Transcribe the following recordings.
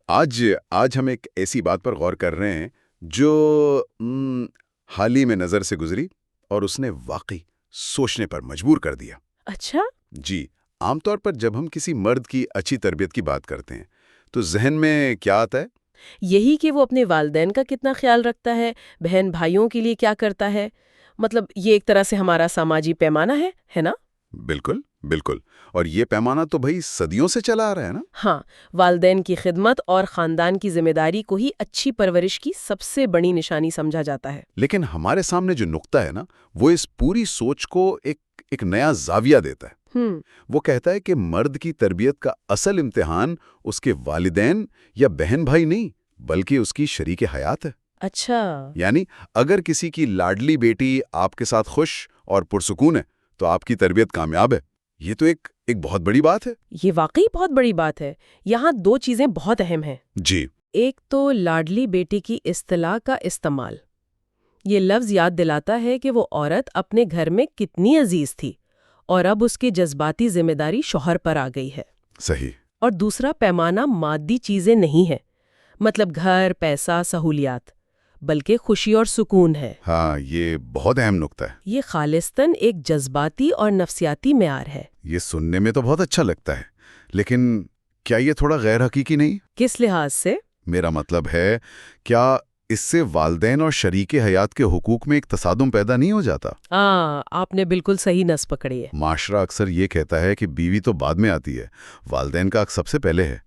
آج ہم ایک ایسی بات پر غور کر رہے ہیں جو حال ہی میں نظر سے گزری اور اس نے واقعی سوچنے پر مجبور کر دیا۔ اچھا؟ جی، عام طور پر جب ہم کسی مرد کی اچھی تربیت کی بات کرتے ہیں تو ذہن میں کیا آتا ہے؟ یہی کہ وہ اپنے والدین کا کتنا خیال رکھتا ہے، بہن بھائیوں کے لیے کیا کرتا ہے۔ مطلب یہ ایک طرح سے ہمارا سماجی پیمانہ ہے نا؟ بالکل بالکل، اور یہ پیمانہ تو بھئی صدیوں سے چلا آ رہا ہے نا۔ ہاں، والدین کی خدمت اور خاندان کی ذمہ داری کو ہی اچھی پرورش کی سب سے بڑی نشانی سمجھا جاتا ہے۔ لیکن ہمارے سامنے جو نقطہ ہے نا، وہ اس پوری سوچ کو ایک نیا زاویہ دیتا ہے۔ وہ کہتا ہے کہ مرد کی تربیت کا اصل امتحان اس کے والدین یا بہن بھائی نہیں بلکہ اس کی شریک حیات ہے۔ اچھا۔ یعنی اگر کسی کی لاڈلی بیٹی آپ کے ساتھ خوش اور پرسکون ہے تو آپ کی تربیت کامیاب ہے۔ یہ تو ایک بہت بڑی بات ہے۔ یہ واقعی بہت بڑی بات ہے۔ یہاں دو چیزیں بہت اہم ہیں۔ جی، ایک تو لاڈلی بیٹی کی اصطلاح کا استعمال۔ یہ لفظ یاد دلاتا ہے کہ وہ عورت اپنے گھر میں کتنی عزیز تھی اور اب اس کی جذباتی ذمہ داری شوہر پر آ گئی ہے۔ صحیح۔ اور دوسرا پیمانہ مادی چیزیں نہیں ہے، مطلب گھر، پیسہ، سہولیات، بلکہ خوشی اور سکون ہے۔ ہاں، یہ بہت اہم نقطہ ہے۔ یہ خالصتاً ایک جذباتی اور نفسیاتی معیار ہے۔ یہ سننے میں تو بہت اچھا لگتا ہے، لیکن کیا یہ تھوڑا غیر حقیقی نہیں؟ کس لحاظ سے؟ میرا مطلب ہے، کیا اس سے والدین اور شریک حیات کے حقوق میں ایک تصادم پیدا نہیں ہو جاتا؟ آپ نے بالکل صحیح نس پکڑی ہے۔ معاشرہ اکثر یہ کہتا ہے کہ بیوی تو بعد میں آتی ہے، والدین کا حق سب سے پہلے ہے۔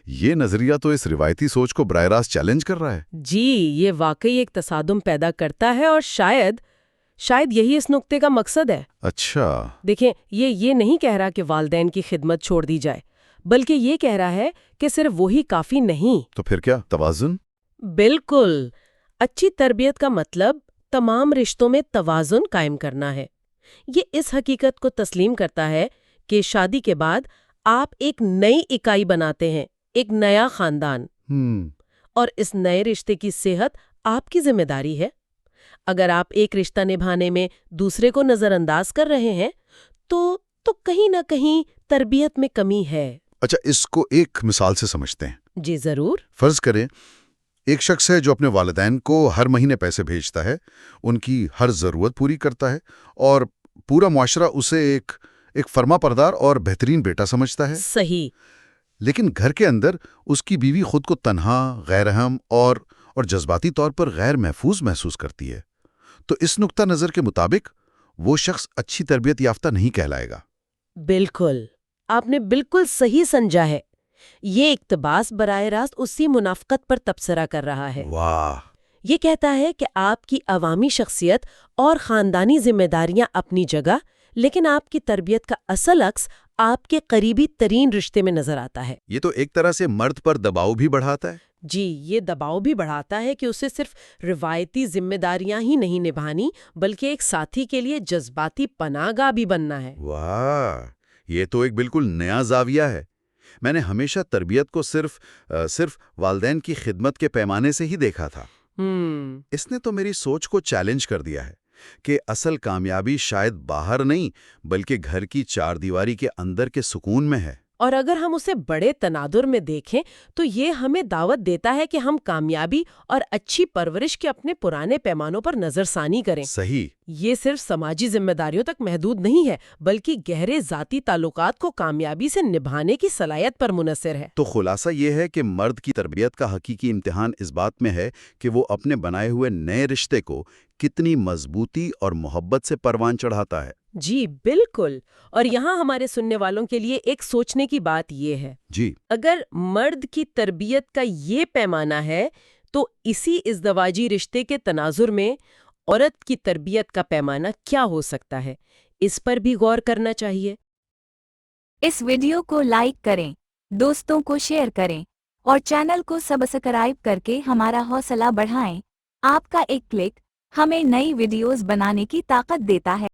یہ نظریہ تو اس روایتی سوچ کو براہ راست چیلنج کر رہا ہے۔ جی، یہ واقعی ایک تصادم پیدا کرتا ہے اور شاید یہی اس نقطے کا مقصد ہے۔ اچھا۔ دیکھیں، یہ نہیں کہہ رہا کہ والدین کی خدمت چھوڑ دی جائے، بلکہ یہ کہہ رہا ہے کہ صرف وہی کافی نہیں۔ تو پھر کیا توازن؟ بالکل۔ اچھی تربیت کا مطلب تمام رشتوں میں توازن قائم کرنا ہے۔ یہ اس حقیقت کو تسلیم کرتا ہے کہ شادی کے بعد آپ ایک نئی اکائی بناتے ہیں، ایک نیا خاندان، اور اس نئے رشتے کی صحت آپ کی ذمہ داری ہے۔ اگر آپ ایک رشتہ نبھانے میں دوسرے کو نظر انداز کر رہے ہیں تو کہیں نہ کہیں تربیت میں کمی ہے۔ اچھا، اس کو ایک مثال سے سمجھتے ہیں۔ جی ضرور۔ فرض کریں ایک شخص ہے جو اپنے والدین کو ہر مہینے پیسے بھیجتا ہے، ان کی ہر ضرورت پوری کرتا ہے، اور پورا معاشرہ اسے ایک فرما پردار اور بہترین بیٹا سمجھتا ہے۔ صحیح۔ لیکن گھر کے اندر اس کی بیوی خود کو تنہا، غیر اہم اور جذباتی طور پر غیر محفوظ محسوس کرتی ہے، تو اس نقطہ نظر کے مطابق وہ شخص اچھی تربیت یافتہ نہیں کہلائے گا۔ بالکل، آپ نے بالکل صحیح سمجھا ہے۔ یہ اقتباس براہ راست اسی منافقت پر تبصرہ کر رہا ہے۔ واہ! یہ کہتا ہے کہ آپ کی عوامی شخصیت اور خاندانی ذمہ داریاں اپنی جگہ، لیکن آپ کی تربیت کا اصل عکس آپ کے قریبی ترین رشتے میں نظر آتا ہے۔ یہ تو ایک طرح سے مرد پر دباؤ بھی بڑھاتا ہے۔ جی، یہ دباؤ بھی بڑھاتا ہے کہ اسے صرف روایتی ذمہ داریاں ہی نہیں نبھانی بلکہ ایک ساتھی کے لیے جذباتی پناہ گاہ بھی بننا ہے۔ واہ! یہ تو ایک بالکل نیا زاویہ ہے۔ میں نے ہمیشہ تربیت کو صرف والدین کی خدمت کے پیمانے سے ہی دیکھا تھا۔ اس نے تو میری سوچ کو چیلنج کر دیا ہے کہ اصل کامیابی شاید باہر نہیں بلکہ گھر کی چار دیواری کے اندر کے سکون میں ہے۔ اور اگر ہم اسے بڑے تناظر میں دیکھیں تو یہ ہمیں دعوت دیتا ہے کہ ہم کامیابی اور اچھی پرورش کے اپنے پرانے پیمانوں پر نظر ثانی کریں۔ صحیح۔ یہ صرف سماجی ذمہ داریوں تک محدود نہیں ہے بلکہ گہرے ذاتی تعلقات کو کامیابی سے نبھانے کی صلاحیت پر منحصر ہے۔ تو خلاصہ یہ ہے کہ مرد کی تربیت کا حقیقی امتحان اس بات میں ہے کہ وہ اپنے بنائے ہوئے نئے رشتے کو کتنی مضبوطی اور محبت سے پروان چڑھاتا ہے۔ جی بالکل۔ اور یہاں ہمارے سننے والوں کے لیے ایک سوچنے کی بات یہ ہے، جی، اگر مرد کی تربیت کا یہ پیمانہ ہے تو اسی ازدواجی رشتے کے تناظر میں عورت کی تربیت کا پیمانہ کیا ہو سکتا ہے؟ اس پر بھی غور کرنا چاہیے۔ اس ویڈیو کو لائک کریں، دوستوں کو شیئر کریں اور چینل کو سبسکرائب کر کے ہمارا حوصلہ بڑھائیں۔ آپ کا ایک کلک ہمیں نئی ویڈیوز بنانے کی طاقت دیتا ہے۔